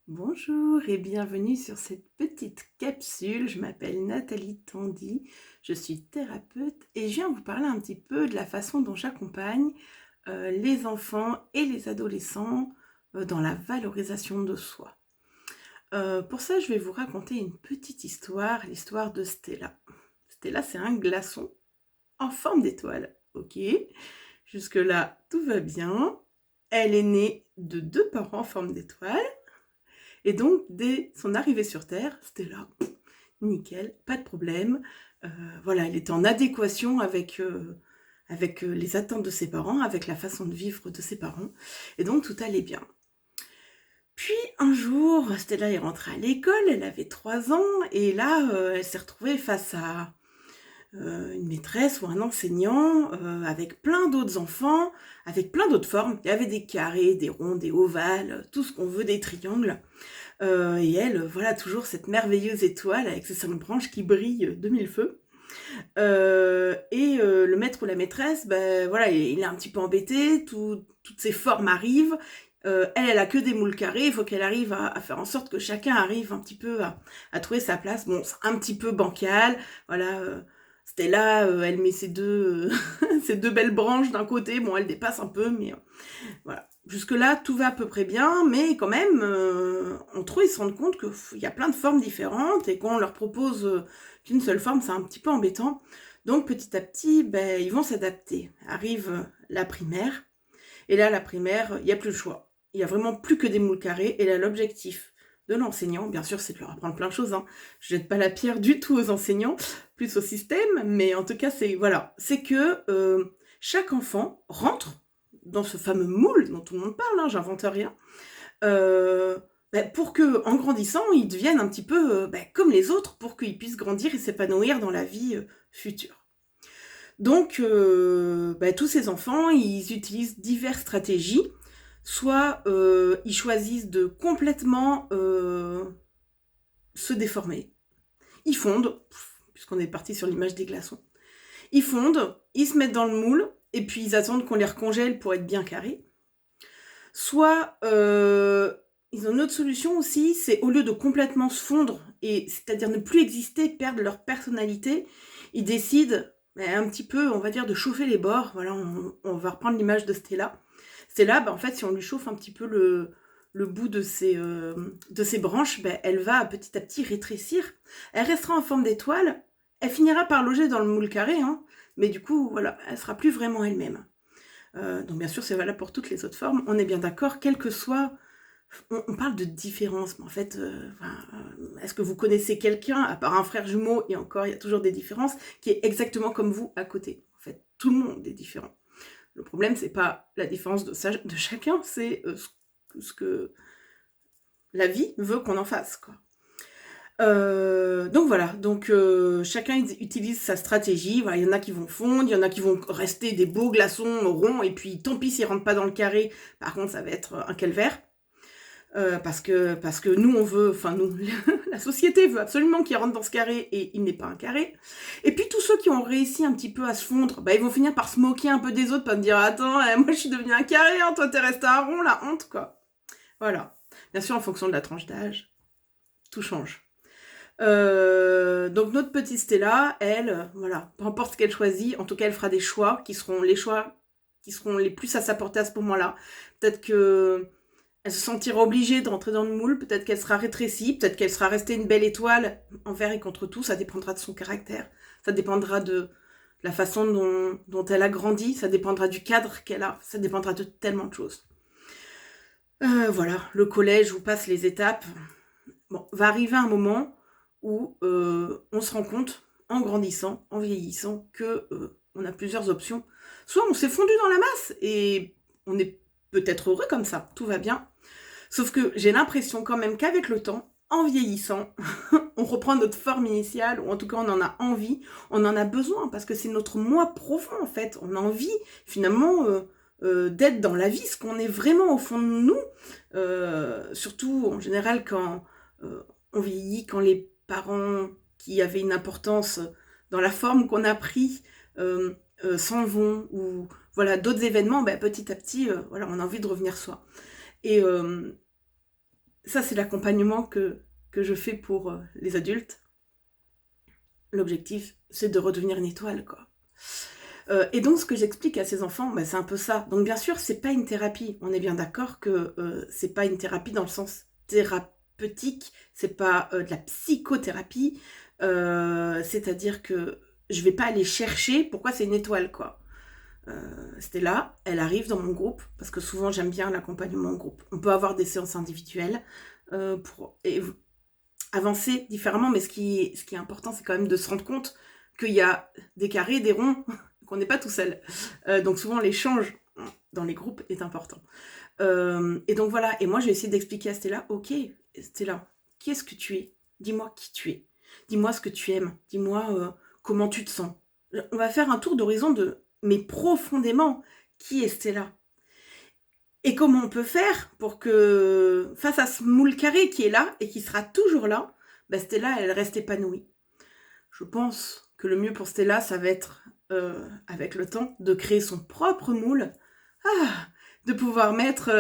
Bonjour et bienvenue sur cette petite capsule. Je m'appelle Nathalie Tandy, je suis thérapeute et je viens vous parler un petit peu de la façon dont j'accompagne les enfants et les adolescents dans la valorisation de soi. Pour ça, je vais vous raconter une petite histoire, l'histoire de Stella. Stella, c'est un glaçon en forme d'étoile, ok? Jusque-là, tout va bien. Elle est née de deux parents en forme d'étoile. Et donc, dès son arrivée sur Terre, c'était là, nickel, pas de problème. Voilà, elle était en adéquation avec les attentes de ses parents, avec la façon de vivre de ses parents. Et donc, tout allait bien. Puis, un jour, Stella est rentrée à l'école, elle avait 3 ans, et là, elle s'est retrouvée face à une maîtresse ou un enseignant avec plein d'autres enfants, avec plein d'autres formes. Il y avait des carrés, des ronds, des ovales, tout ce qu'on veut, des triangles. Et elle, voilà, toujours cette merveilleuse étoile avec ses 5 branches qui brillent de mille feux. Le maître ou la maîtresse, ben voilà, il est un petit peu embêté, toutes ces formes arrivent. Elle a que des moules carrés, il faut qu'elle arrive à faire en sorte que chacun arrive un petit peu à trouver sa place. Bon, c'est un petit peu bancal, voilà. Stella, elle met ses deux, ses deux belles branches d'un côté, bon, elle dépasse un peu, mais voilà. Jusque-là, tout va à peu près bien, mais quand même, entre eux, ils se rendent compte qu'il y a plein de formes différentes et qu'on leur propose qu'une seule forme, c'est un petit peu embêtant. Donc, petit à petit, ben, ils vont s'adapter. Arrive la primaire, et là, la primaire, il n'y a plus le choix. Il n'y a vraiment plus que des moules carrés, et là, l'objectif de l'enseignant, bien sûr, c'est de leur apprendre plein de choses, hein. Je jette pas la pierre du tout aux enseignants, plus au système, mais en tout cas, c'est que chaque enfant rentre dans ce fameux moule dont tout le monde parle, hein, j'invente rien, euh, pour que, en grandissant, ils deviennent un petit peu comme les autres, pour qu'ils puissent grandir et s'épanouir dans la vie future. Donc, tous ces enfants, ils utilisent diverses stratégies. Soit ils choisissent de complètement se déformer. Ils fondent, puisqu'on est parti sur l'image des glaçons. Ils fondent, ils se mettent dans le moule, et puis ils attendent qu'on les recongèle pour être bien carrés. Soit ils ont une autre solution aussi, c'est au lieu de complètement se fondre, et c'est-à-dire ne plus exister, perdre leur personnalité, ils décident un petit peu, on va dire, de chauffer les bords. Voilà, on va reprendre l'image de Stella. Stella, en fait, si on lui chauffe un petit peu le bout de ses branches, elle va petit à petit rétrécir. Elle restera en forme d'étoile, elle finira par loger dans le moule carré, hein, mais du coup, voilà, elle sera plus vraiment elle-même. Donc bien sûr, c'est valable pour toutes les autres formes. On est bien d'accord, quel que soit... On parle de différence, mais en fait, est-ce que vous connaissez quelqu'un, à part un frère jumeau, et encore, il y a toujours des différences, qui est exactement comme vous à côté? En fait, tout le monde est différent. Le problème, c'est pas la différence de chacun, c'est ce que la vie veut qu'on en fasse, quoi. Donc voilà, chacun utilise sa stratégie. Voilà, il y en a qui vont fondre, il y en a qui vont rester des beaux glaçons ronds, et puis tant pis s'ils rentrent pas dans le carré, par contre ça va être un calvaire. Parce que nous on veut, enfin nous, la société veut absolument qu'ils rentrent dans ce carré, et il n'est pas un carré. Et puis tous ceux qui ont réussi un petit peu à se fondre, ils vont finir par se moquer un peu des autres, par me dire attends, moi je suis devenu un carré, hein, toi t'es resté un rond, la honte quoi. Voilà. Bien sûr en fonction de la tranche d'âge, tout change. Donc notre petite Stella, elle, voilà, peu importe ce qu'elle choisit, en tout cas elle fera des choix qui seront les plus à sa portée à ce moment-là. Peut-être que elle se sentira obligée de rentrer dans le moule, peut-être qu'elle sera rétrécie, peut-être qu'elle sera restée une belle étoile envers et contre tout, ça dépendra de son caractère, ça dépendra de la façon dont elle a grandi, ça dépendra du cadre qu'elle a, ça dépendra de tellement de choses. Voilà, le collège où passent les étapes, bon, va arriver un moment où on se rend compte, en grandissant, en vieillissant, que on a plusieurs options. Soit on s'est fondu dans la masse et on est peut-être heureux comme ça, tout va bien. Sauf que j'ai l'impression quand même qu'avec le temps, en vieillissant, on reprend notre forme initiale, ou en tout cas on en a envie, on en a besoin, parce que c'est notre moi profond en fait. On a envie finalement d'être dans la vie, ce qu'on est vraiment au fond de nous, surtout en général quand on vieillit, quand les parents qui avaient une importance dans la forme qu'on a pris s'en vont, ou voilà, d'autres événements, petit à petit, voilà, on a envie de revenir soi. Et Ça, c'est l'accompagnement que je fais pour les adultes. L'objectif, c'est de redevenir une étoile, quoi. Et donc, ce que j'explique à ces enfants, c'est un peu ça. Donc, bien sûr, c'est pas une thérapie. On est bien d'accord que c'est pas une thérapie dans le sens thérapeutique, c'est pas de la psychothérapie. C'est-à-dire que je vais pas aller chercher pourquoi c'est une étoile, quoi. Stella, elle arrive dans mon groupe, parce que souvent j'aime bien l'accompagnement en groupe. On peut avoir des séances individuelles pour avancer différemment, mais ce qui est important, c'est quand même de se rendre compte qu'il y a des carrés, des ronds, qu'on n'est pas tout seul. Donc souvent l'échange dans les groupes est important. Et donc voilà, et moi j'ai essayé d'expliquer à Stella, ok Stella, qui est-ce que tu es? Dis-moi qui tu es. Dis-moi ce que tu aimes. Dis-moi comment tu te sens. On va faire un tour d'horizon mais profondément, qui est Stella? Et comment on peut faire pour que, face à ce moule carré qui est là et qui sera toujours là, Stella, elle reste épanouie. Je pense que le mieux pour Stella, ça va être, avec le temps, de créer son propre moule. De pouvoir mettre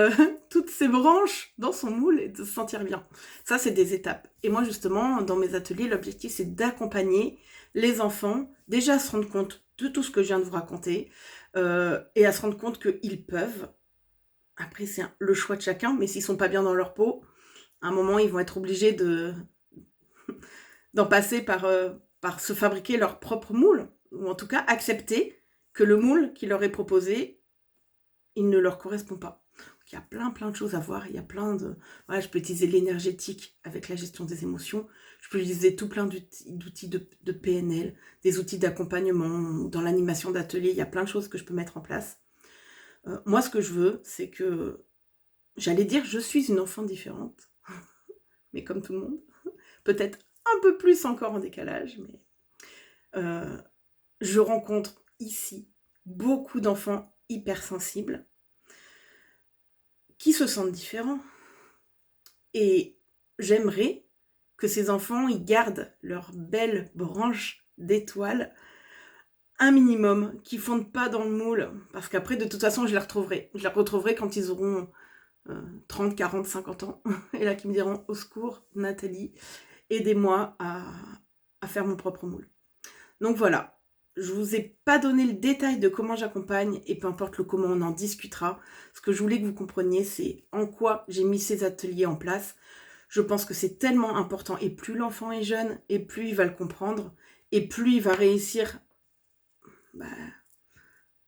toutes ses branches dans son moule et de se sentir bien. Ça, c'est des étapes. Et moi, justement, dans mes ateliers, l'objectif, c'est d'accompagner les enfants, déjà à se rendre compte de tout ce que je viens de vous raconter, et à se rendre compte qu'ils peuvent. Après, c'est le choix de chacun, mais s'ils sont pas bien dans leur peau, à un moment, ils vont être obligés d'en passer par se fabriquer leur propre moule, ou en tout cas accepter que le moule qui leur est proposé, il ne leur correspond pas. Donc, il y a plein de choses à voir, il y a plein de... Voilà, je peux utiliser l'énergétique avec la gestion des émotions, je peux utiliser tout plein d'outils de PNL, des outils d'accompagnement, dans l'animation d'atelier, il y a plein de choses que je peux mettre en place. Moi, ce que je veux, c'est que, j'allais dire, je suis une enfant différente, mais comme tout le monde, peut-être un peu plus encore en décalage, mais je rencontre ici beaucoup d'enfants hypersensibles qui se sentent différents. Et j'aimerais que ces enfants, ils gardent leur belle branche d'étoiles un minimum, qu'ils ne fondent pas dans le moule, parce qu'après, de toute façon, je les retrouverai. Je les retrouverai quand ils auront 30, 40, 50 ans, et là, qui me diront, au secours, Nathalie, aidez-moi à faire mon propre moule. Donc voilà, je vous ai pas donné le détail de comment j'accompagne, et peu importe le comment, on en discutera. Ce que je voulais que vous compreniez, c'est en quoi j'ai mis ces ateliers en place. Je pense que c'est tellement important, et plus l'enfant est jeune, et plus il va le comprendre, et plus il va réussir,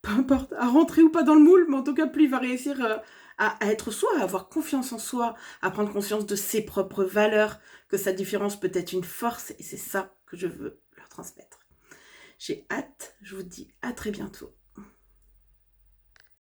peu importe, à rentrer ou pas dans le moule, mais en tout cas, plus il va réussir à être soi, à avoir confiance en soi, à prendre conscience de ses propres valeurs, que sa différence peut être une force, et c'est ça que je veux leur transmettre. J'ai hâte, je vous dis à très bientôt.